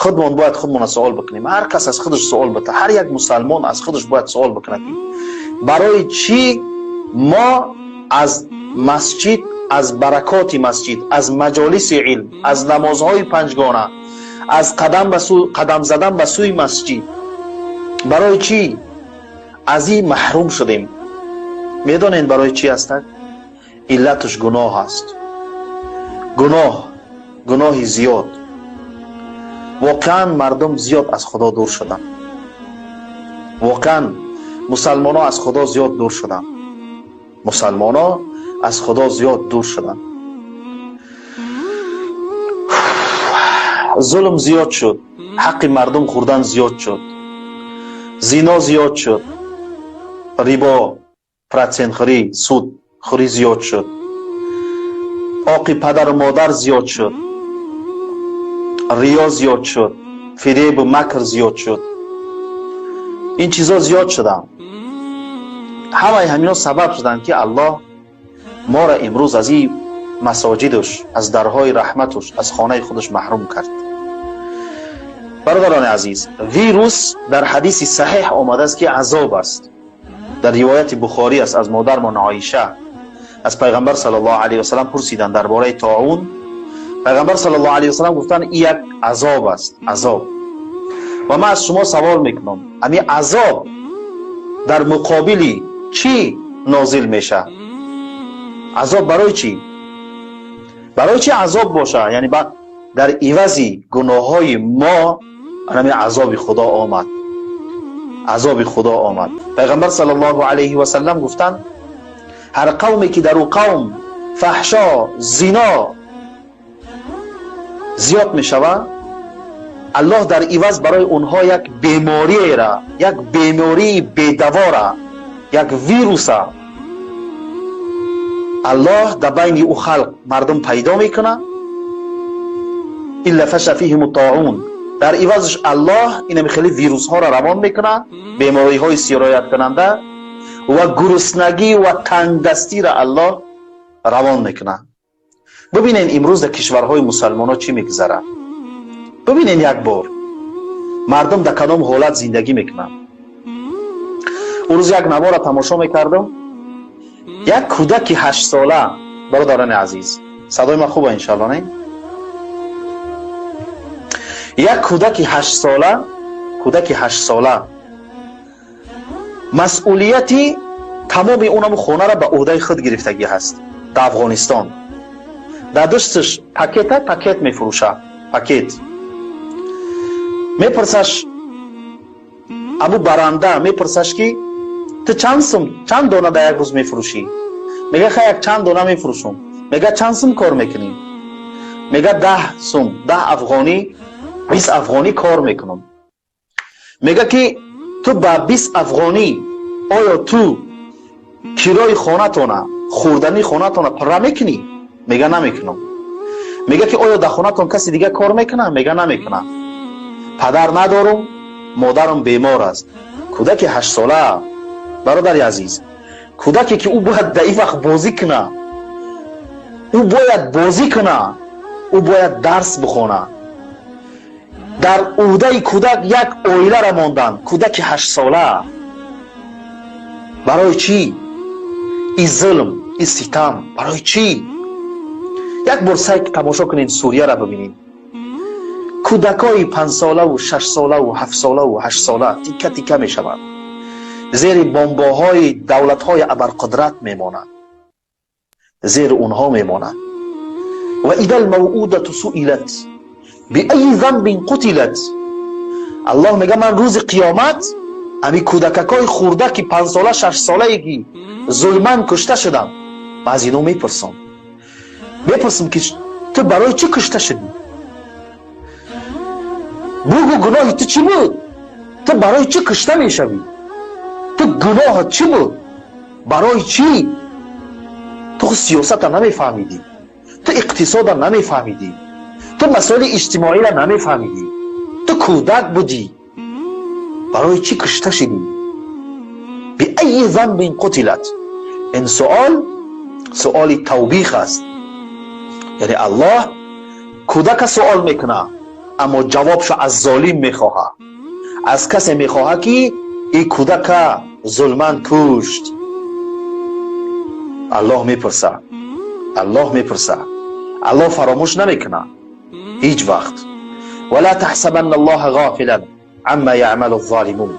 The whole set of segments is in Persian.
خودمون باید خودمون سوال بکنیم. هر کس از خودش سوال بکنه، هر یک مسلمان از خودش باید سوال بکنه که برای چی ما از مسجد، از برکات مسجد، از مجالس علم، از نمازهای پنجگانه، از قدم زدن به سوی مسجد، برای چی از این محروم شدیم؟ میدونین برای چی هست؟ علتش گناه است. گناه زیاد. واقعا مردم زیاد از خدا دور شدن. واقعا مسلمان ها از خدا زیاد دور شدن. مسلمان ها از خدا زیاد دور شدن. ظلم زیاد شد، حق مردم خوردن زیاد شد، زنا زیاد شد، ریبا، پراتسین خوری، سود خوری زیاد شد، عاق پدر و مادر زیاد شد، ریا زیاد شد، فریب و مکر زیاد شد. این چیزا زیاد شدن. همه همینا سبب شدن که الله ما را امروز از این مساجدش، از درهای رحمتش، از خانه خودش محروم کرد. برادران عزیز، ویروس در حدیث صحیح آمده است که عذاب است. در روایت بخاری است از مادرمان عایشه از پیغمبر صلی الله علیه و سلم پرسیدند درباره طاعون. پیغمبر صلی الله علیه و سلم گفتند این یک عذاب است، عذاب. و من از شما سوال میکنم، همین عذاب در مقابل چی نازل میشه؟ عذاب برای چی؟ برای چی عذاب باشه؟ یعنی در عوضی گناه های ما همین عذاب خدا آمد. عذاب خدا آمد. پیغمبر صلی الله علیه و سلم گفتند هر قومی که در او قوم فحشا، زنا زیاد می شود، الله در عوض برای اونها یک بیماری را، یک بیماری بی‌دوا را، یک ویروس را الله در بین او خلق مردم پیدا میکنه. الا فش فیهم الطاعون. در عوضش الله این خیلی ویروس ها را روان میکنه، بیماری های سرایت کننده و گرسنگی و تنگدستی را الله روان میکنه. ببینین امروز در کشورهای مسلمان ها چی میگذره. ببینین یک بار مردم در کدام حالت زندگی میکنن. اون روز یک نما را تماشا میکردم. یک کودک 8 ساله، برادران عزیز صدای من خوبه انشالله نه؟ یک کودک 8 ساله مسئولیتی تمام اونم خونه را به عهده خود گرفتگی هست. در افغانستان در دستش پاکت میفروشه. پاکت میپرسش ابو برنده، میپرسش که تو چند دانه در یک روز میفروشی؟ میگه خیلی چند دانه میفروشم. میگه چند سوم کار میکنی؟ میگه 10 سوم، 10 افغانی، 20 افغانی کار میکنم. میگه که تو با 20 افغانی آیا تو کرای خانه تونه، خوردنی خانه تونه پر میکنی؟ میگه نمیکنم. میگه که آیا در خانه تون کسی دیگه کار میکنه؟ میگه نمیکنه. پدر ندارم، مادرم بیمار است. کودک 8 ساله، برادر عزیز، کودکی که او باید در این وقت بازی کنه، او باید درس بخونه. در عهده کودک یک عائله را ماندن. کودک 8 ساله. برای چی؟ این ظلم، این ستم برای چی؟ یک بار سعی تماشا کنین سوریه را ببینین. کودکای 5 ساله و 6 ساله و 7 ساله و 8 ساله تیکه تیکه می شوند. زیر بمب‌های دولت‌های ابرقدرت میمانند. زیر اونها میمانند. و اذا الموءودة سئلت بأي ذنب قتلت. الله میگه من روز قیامت امی کودکای خورده که 5 ساله 6 ساله کی ظلماً کشته شدن، من از اینو میپرسم که تو برای چی کشته شدی؟ بگو گناه تو چی بود؟ تو برای چی کشته میشوی؟ تو گناه چی بود؟ برای چی؟ تو سیاست را نمیفهمیدی، تو اقتصاد را نمیفهمیدی، تو مسائل اجتماعی را نمیفهمیدی، تو کودک بودی. برای چی کشته شدی؟ بأي ذنب قتلت. این سؤال توبیخ است. یعنی الله کودک سوال میکنه اما جوابشو از ظالم میخواه، از کسی میخواه که این کودک ظلمن کشت. الله میپرسه، الله میپرسه، الله فراموش نمیکنه هیچ وقت. ولا تحسبن الله غافلا عما يعمل الظالمون.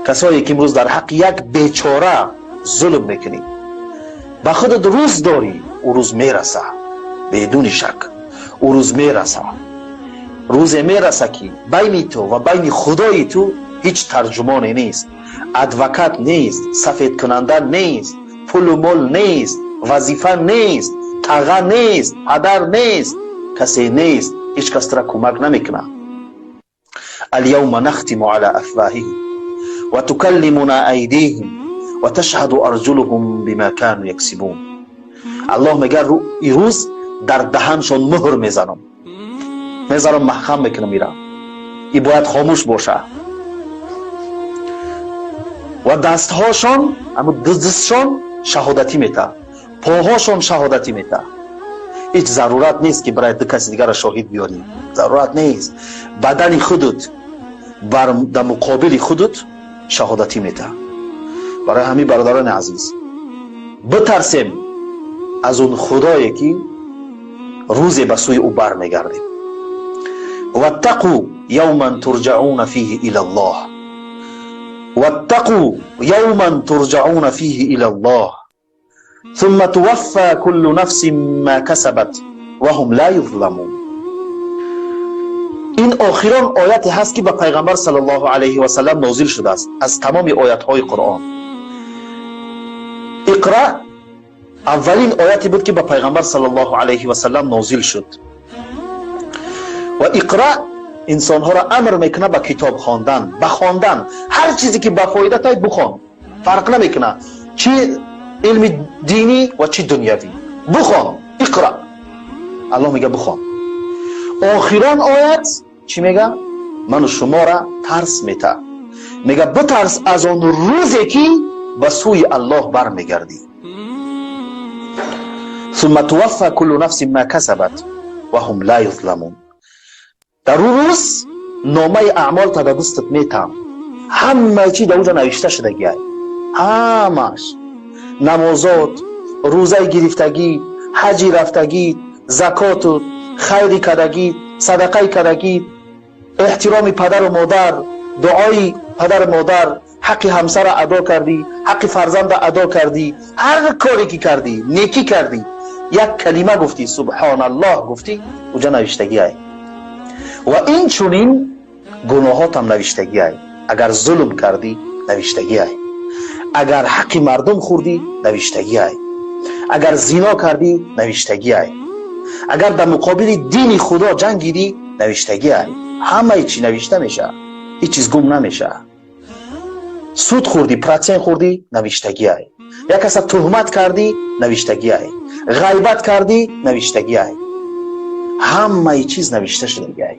کسایی که امروز در حق یک بیچاره ظلم میکنی، به خودت روز داری، او روز میرسه بدون شک، او روز میرسه. روز میرسه که بین تو و بین خدای تو هیچ ترجمانی نیست، ادوکات نیست، سفید کننده نیست، پول و مال نیست، وظیفه نیست، تاغا نیست، پدر نیست، کسی نیست، هیچ کس را کمک نمیکنه. الیوم نختم علی افواههم و تکلمنا ایدیهم و تشهد ارجلهم بما كانوا یکسبون. الله میگه این روز در دهنشون مهر میزنم، محکم میکنم میرم، این باید خاموش باشه. و دستهاشون، اما دستشون شهادتی میده، پاهاشون شهادتی میده. هیچ ضرورت نیست که برای دو کسی دیگر شاهد بیاری، ضرورت نیست. بدن خودت در مقابل خودت شهادتی میده. برای همین برادران عزیز بترسیم از اون خدایی که روزی به سوی او برمیگردیم. واتقوا یوما ترجعون فیه الی الله، واتقوا یوما ترجعون فیه الی الله ثم توفى كل نفس ما كسبت وهم لا يظلمون. این آخرین آیتی هست که به پیغمبر صلی الله علیه و سلم نازل شده است از تمام آیات های قرآن. اقرا اولین آیتی بود که به پیغمبر صلی الله علیه و سلم نازل شد. و اقرا انسان ها را امر میکنه به کتاب خواندن، به خواندن هر چیزی که به فایده تای بخوان، فرق نمیکنه چی علم دینی و چی دنیوی، بخوان. اقرا، الله میگه بخوان. آخرین آیت چی میگه؟ من و شما را ترس میده، میگه بترس از اون روزی که به سوی الله برمیگردی. ثم توفى كل نفس ما كسبت وهم لا يظلمون. در روز نامه اعمال تا دستت میتم، همه چی در اونجا نوشته شده گیه، همش، نمازات، روزه گرفتگی، حجی رفتگی، زکات، خیری کردگی، صدقه کردگی، احترام پدر و مادر، دعای پدر و مادر، حق همسر ادا کردی، حق فرزند ادا کردی، هر کاری که کردی، نیکی کردی، یک کلمه گفتی سبحان الله گفتی، اونجا نوشتگی های. و این چونین گناهات هم نوشتگی های. اگر ظلم کردی نوشتگی های، اگر حق مردم خوردی نوشتگی های، اگر زنا کردی نوشتگی های، اگر در مقابل دین خدا جنگیدی نوشتگی های. همه چی نوشته میشه، هیچ چیز گم نمیشه. سود خوردی، پراتین خوردی نوشتگی های، یک کس تهمت کردی نوشتگی های، غیبت کردی نوشتگی های. همه چیز نوشته شده های،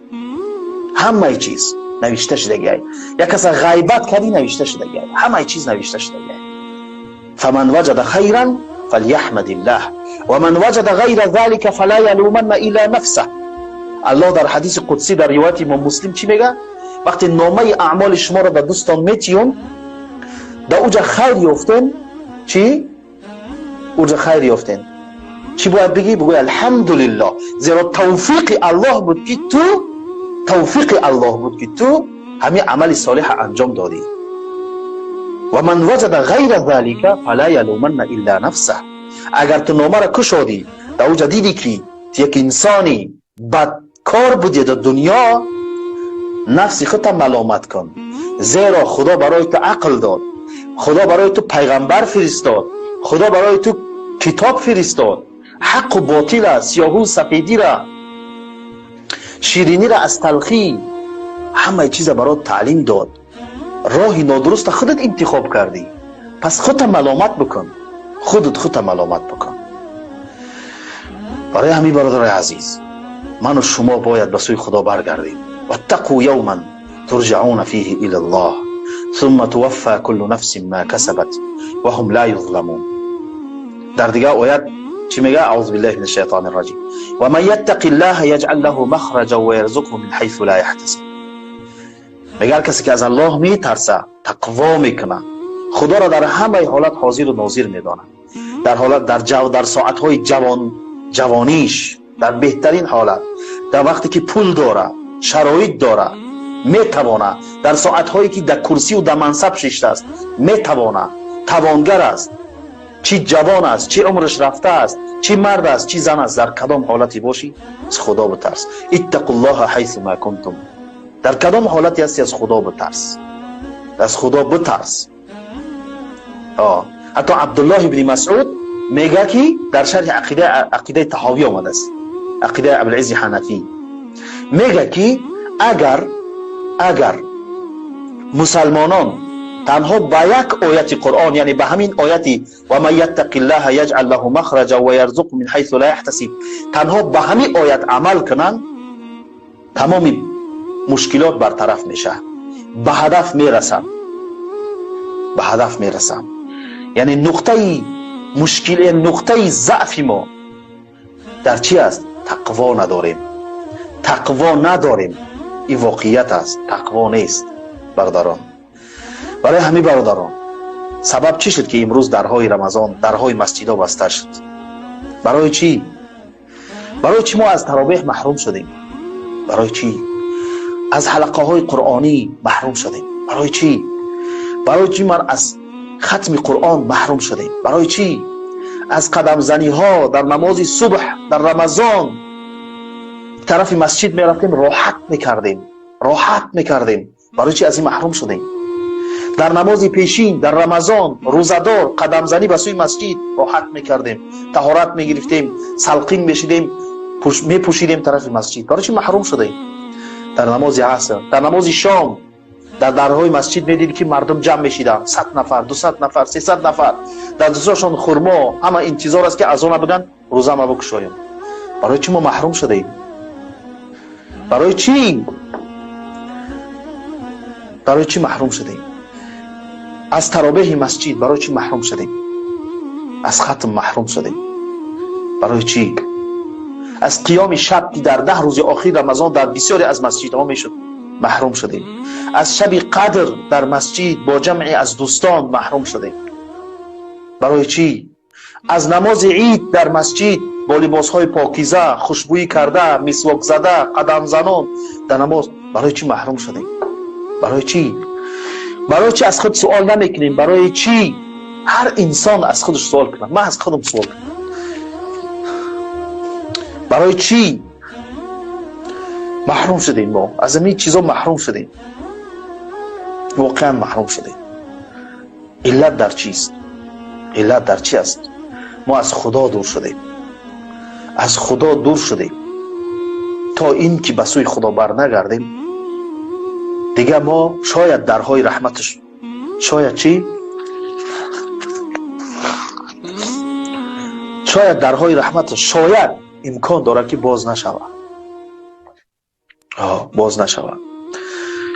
همه چیز نوشته شده های. یک کس غیبت کردی نوشته شده های، همه چیز نوشته شده های. فمن وجد خیرا فلیحمد الله و من وجد غیر ذلك فلا یلومن الا نفسه. الله در حدیث قدسی در روایت امام مسلم چی میگه؟ وقتی نامه اعمال شما را به دوستان میتیون، در اوجا خیر یافتین، چی؟ اوجا خیر یافتین، چی باید بگی؟ بگوی الحمدلله، زیرا توفیق الله بود که تو، توفیق الله بود که تو همین عمل صالح انجام دادی. و من وجد غیر ذلك فلا یلومن الا نفسه. اگر تو نامه را کشادی، در اوجا دیدی که یک انسانی بدکار بودی در دنیا، نفسی خودت ملامت کن، زیرا خدا برای تو عقل داد، خدا برای تو پیغمبر فرستاد، خدا برای تو کتاب فرستاد، حق و باطل، سیاه و سفیدی را، شیرینی را از تلخی، همه چیز برای تعلیم داد. راه نادرست خودت انتخاب کردی، پس خودت ملامت بکن، خودت ملامت بکن. برای همین برادر عزیز، من و شما باید به سوی خدا برگردیم. واتقوا یوما ترجعون فیه الی الله ثم توفى كل نفس ما كسبت وهم لا يظلمون. در دیگه آیت چی میگه؟ اعوذ بالله من الشیطان الرجیم و من یتق الله یجعل له مخرجا و یرزقه من حیث لا یحتسب. میگه کسی که از الله میترسه، تقوا میکنه، خدا را در همه حالت حاضر و ناظر میدانه، در حالت در ساعت های جوانیش، در بهترین حالت، در وقتی که پول داره، شرایط داره، میتوانه، در ساعت هایی که در کرسی و در منصب ششته است میتوانه، توانگر است، چی جوان است، چی عمرش رفته است، چی مرد است، چی زن است، در کدام حالتی باشی از خدا بترس. اتقوا الله حیث ما کنتم. در کدام حالتی هستی از خدا بترس، از خدا بترس. حتی عبدالله ابن مسعود میگه که در شرح عقیده طحاوی آمده است، عقیده ابوالعز حنفی، میگه که اگر مسلمانان تنها با یک آیت قرآن، یعنی به همین آیتی و من یتق الله یجعل له مخرجا و یرزقه من حیث لا یحتسب، تنها به همین آیت عمل کنن، تمام مشکلات برطرف میشه، به هدف میرسن. یعنی نقطه مشکل، نقطه ضعف ما در چی است؟ تقوا نداریم. این واقعیت است، تقوا نیست برادران. برای همین برادران سبب چی شد که امروز درهای رمضان، درهای مسجدها بسته شد؟ برای چی ما از تراویح محروم شدیم؟ برای چی از حلقه های قرآنی محروم شدیم؟ برای چی ما از ختم قرآن محروم شدیم؟ برای چی از قدم زنی ها در نماز صبح در رمضان طرف مسجد می رفتیم، راحت میکردیم؟ برای چی از این محروم شدیم؟ در نماز پیشین در رمضان روزدار قدم زنی به سوی مسجد راحت میکردیم، طهارت میگرفتیم، سلقین میشیدیم، میپوشیدیم طرف مسجد. برای چی محروم شدیم؟ در نماز عصر، در نماز شام، در درهای مسجد میدید که مردم جمع میشیدن، 100 نفر، 200 نفر، 300 نفر، در دستشون خرما، همه انتظار است که اذان بگن روزه ما بکشایم. برای چی ما محروم شدیم؟ برای چی محروم شدیم؟ از تراویح مسجد برای چی محروم شدیم؟ از ختم محروم شدیم؟ برای چی؟ از قیام شب که در 10 روز آخر رمضان در بسیاری از مسجدها میشد محروم شدیم؟ از شب قدر در مسجد با جمعی از دوستان محروم شدیم؟ برای چی؟ از نماز عید در مسجد با لباسهای پاکیزه، خوشبویی کرده، مسواک زده، قدم زنان در نماز، برای چی محروم شدیم؟ برای چی از خود سوال نمیکنیم؟ برای چی؟ هر انسان از خودش سوال کنه، من از خودم سوال کنم، برای چی محروم شدیم؟ ما از این چیزا محروم شدیم، واقعا محروم شدیم. علت در چیست؟ علت در چی است؟ ما از خدا دور شدیم، تا این که به سوی خدا بر نگردیم دیگه ما شاید درهای رحمتش، شاید درهای رحمتش شاید امکان داره که باز نشود.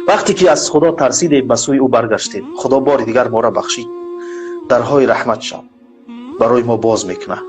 وقتی که از خدا ترسیدیم به سوی او برگشتیم، خدا بار دیگر ما را بخشید، درهای رحمت شد برای ما باز میکنه.